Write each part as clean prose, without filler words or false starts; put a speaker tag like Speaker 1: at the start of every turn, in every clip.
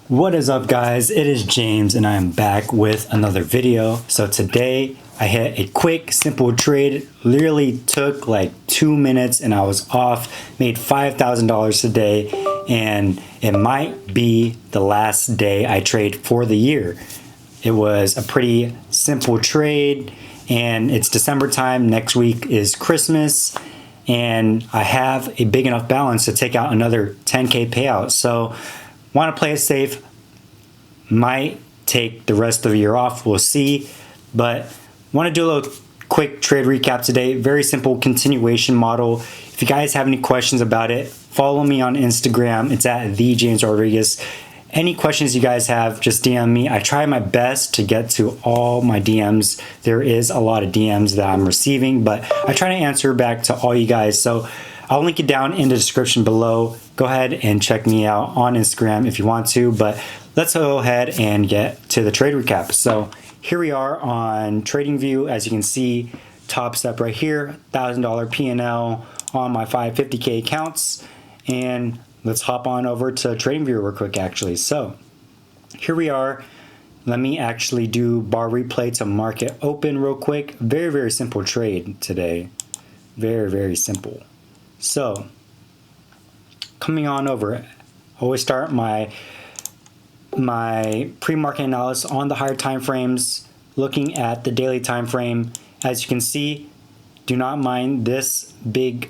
Speaker 1: What is up, guys? It is James and I am back with another video. So today I hit a quick simple trade. Literally took like 2 minutes and I was off, made $5,000 today, and it might be the last day I trade for the year. It was a pretty simple trade and it's December time. Next week is Christmas and I have a big enough balance to take out another 10K payout. So want to play it safe. Might take the rest of the year off. We'll see. But want to do a little quick trade recap today. Very simple continuation model. If you guys have any questions about it, follow me on Instagram. It's at @JamesRodriguez. Any questions you guys have, just DM me. I try my best to get to all my DMs. There is a lot of DMs that I'm receiving, but I try to answer back to all you guys. So I'll link it down in the description below. Go ahead and check me out on Instagram if you want to, but let's go ahead and get to the trade recap. So here we are on TradingView. As you can see, top step right here, $1,000 P&L on my 550K accounts. And let's hop on over to TradingView real quick actually. So here we are. Let me actually do bar replay to market open real quick. Very, very simple trade today. Very, very simple. So coming on over, always start my pre-market analysis on the higher time frames, looking at the daily time frame. As you can see, do not mind this big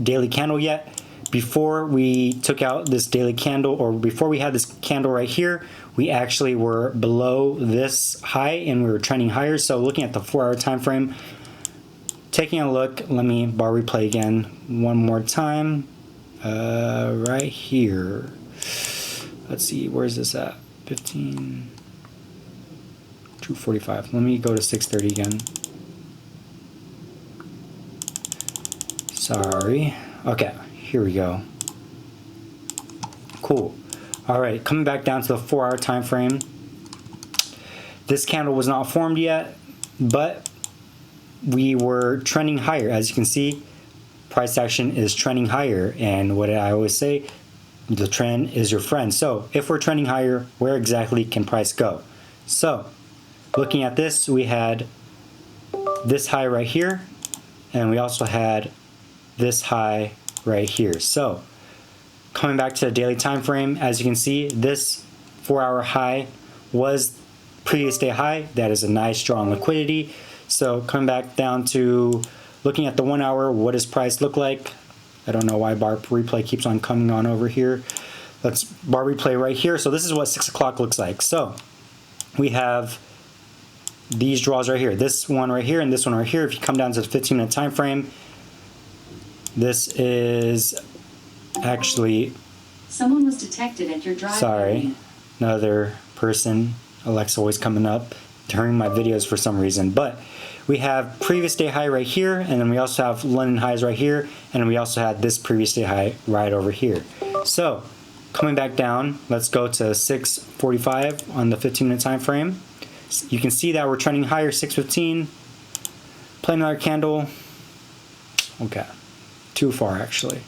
Speaker 1: daily candle yet. Before we took out this daily candle, or before we had this candle right here, we actually were below this high and we were trending higher. So looking at the 4-hour time frame, taking a look, let me bar replay again one more time. Right here. Let's see, where's this at? 245. Let me go to 630 again. Sorry. Okay, here we go. Cool. All right, coming back down to the 4-hour time frame. This candle was not formed yet, but we were trending higher. As you can see, price action is trending higher, and what I always say, the trend is your friend. So if we're trending higher, where exactly can price go? So looking at this, we had this high right here, and we also had this high right here. So coming back to the daily time frame, as you can see, this 4-hour high was previous day high. That is a nice strong liquidity. So coming back down to looking at the 1 hour, what does price look like? I don't know why bar replay keeps on coming on over here. Let's bar replay right here. So this is what 6 o'clock looks like. So we have these draws right here. This one right here and this one right here. If you come down to the 15-minute time frame, this is actually...
Speaker 2: Someone was detected at your driveway.
Speaker 1: Sorry, another person. Alexa always coming up during my videos for some reason. But we have previous day high right here, and then we also have London highs right here, and then we also had this previous day high right over here. So coming back down, let's go to 6:45 on the 15-minute time frame. You can see that we're trending higher. 6:15. Play another candle. Okay, too far actually.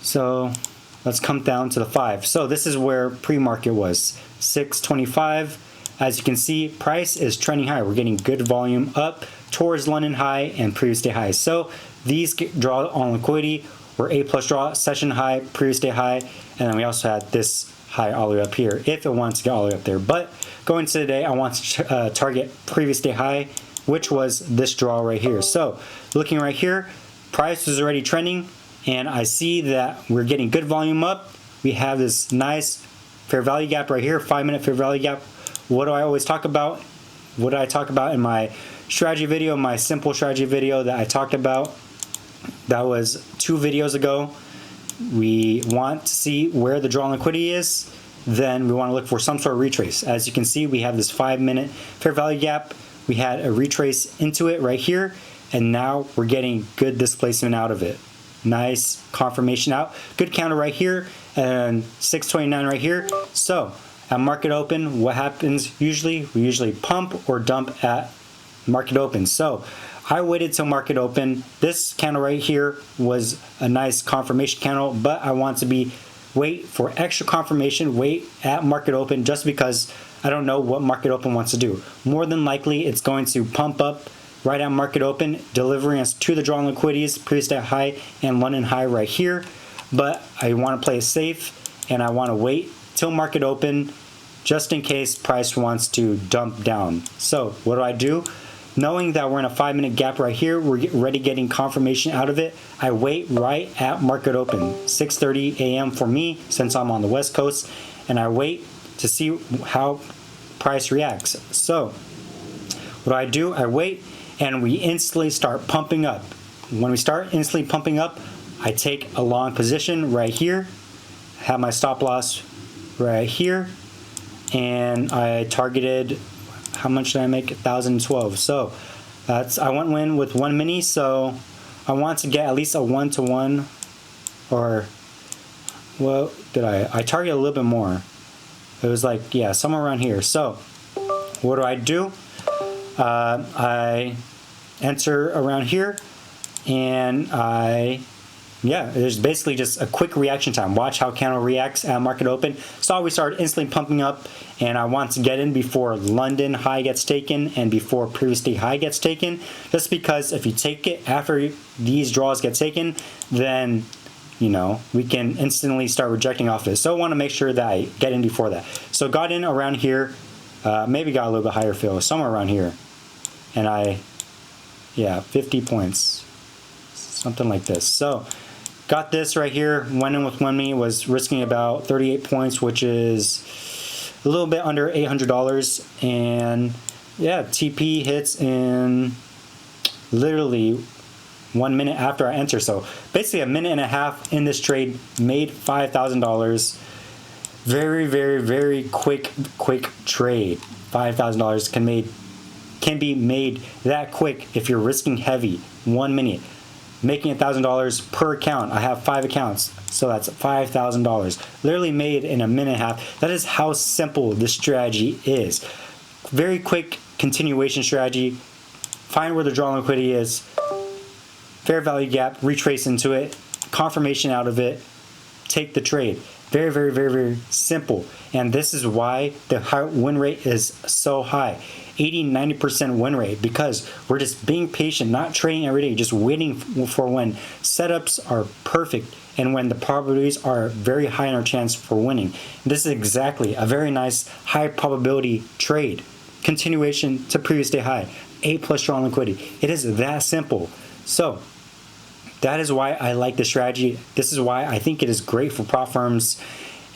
Speaker 1: So let's come down to the 5. So this is where pre-market was, 6:25. As you can see, price is trending high. We're getting good volume up towards London high and previous day high. So these draw on liquidity were A+ draw, session high, previous day high, and then we also had this high all the way up here if it wants to get all the way up there. But going to today, I want to target previous day high, which was this draw right here. So looking right here, price is already trending, and I see that we're getting good volume up. We have this nice fair value gap right here, 5-minute fair value gap. What do I always talk about? What did I talk about in my strategy video, my simple strategy video that I talked about? That was 2 videos ago. We want to see where the draw on liquidity is. Then we want to look for some sort of retrace. As you can see, we have this 5-minute fair value gap. We had a retrace into it right here, and now we're getting good displacement out of it. Nice confirmation out. Good counter right here, and 629 right here. So at market open, what happens usually? We usually pump or dump at market open. So I waited till market open. This candle right here was a nice confirmation candle, but I want to be wait for extra confirmation, wait at market open, just because I don't know what market open wants to do. More than likely, it's going to pump up right at market open, delivering us to the draw on liquidities, previous day high and London high right here. But I want to play it safe, and I want to wait till market open just in case price wants to dump down. So what do? Knowing that we're in a 5-minute gap right here, we're already getting confirmation out of it. I wait right at market open, 6:30 a.m. for me since I'm on the West Coast, and I wait to see how price reacts. So what do? I wait, and we instantly start pumping up. When we start instantly pumping up, I take a long position right here, have my stop loss right here, and I targeted, how much did I make? 1,012. So that's, I went in with 1 mini, so I want to get at least a 1-to-1, or what did I targeted a little bit more. It was like, yeah, somewhere around here. So what do? I enter around here, and there's basically just a quick reaction time. Watch how candle reacts at market open. So we start instantly pumping up, and I want to get in before London high gets taken and before previous day high gets taken. Just because if you take it after these draws get taken, then we can instantly start rejecting off this. So I want to make sure that I get in before that. So got in around here, maybe got a little bit higher fill, somewhere around here. And 50 points, something like this. So got this right here, went in with 1 mini, was risking about 38 points, which is a little bit under $800. And yeah, TP hits in literally 1 minute after I enter. So basically a minute and a half in this trade, made $5,000. Very, very, very quick trade. $5,000 can be made that quick if you're risking heavy. 1 minute, making $1,000 per account. I have 5 accounts, so that's $5,000 literally made in a minute and a half. That is how simple this strategy is. Very quick continuation strategy. Find where the draw on liquidity is, fair value gap, retrace into it, confirmation out of it, take the trade. Very, very, very, very simple. And this is why the win rate is so high. 80-90% win rate, because we're just being patient, not trading every day, just waiting for when setups are perfect and when the probabilities are very high in our chance for winning. This is exactly a very nice high probability trade. Continuation to previous day high, 8+ draw on liquidity. It is that simple. So that is why I like this strategy. This is why I think it is great for prop firms.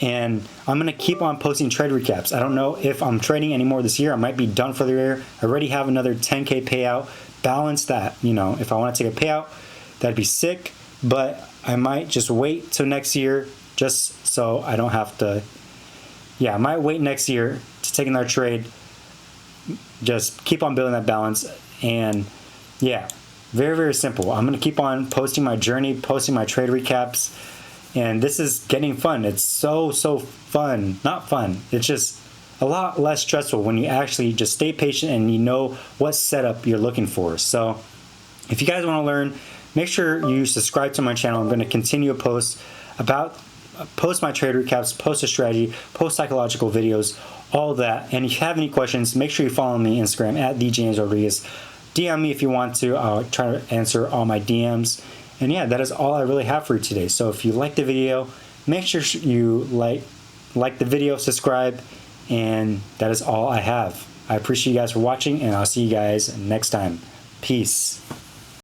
Speaker 1: And I'm going to keep on posting trade recaps. I don't know if I'm trading anymore this year. I might be done for the year. I already have another 10K payout. Balance that. If I want to take a payout, that'd be sick. But I might just wait till next year just so I don't have to. Yeah, I might wait next year to take another trade. Just keep on building that balance. And yeah, very, very simple. I'm going to keep on posting my journey, posting my trade recaps. And this is getting fun. It's so fun. Not fun. It's just a lot less stressful when you actually just stay patient and you know what setup you're looking for. So if you guys want to learn, make sure you subscribe to my channel. I'm going to continue to post my trade recaps, post a strategy, post psychological videos, all of that. And if you have any questions, make sure you follow me on Instagram at @DJamesRodriguez. DM me if you want to. I'll try to answer all my DMs. And yeah, that is all I really have for you today. So if you like the video, make sure you like the video, subscribe, and that is all I have. I appreciate you guys for watching, and I'll see you guys next time. Peace.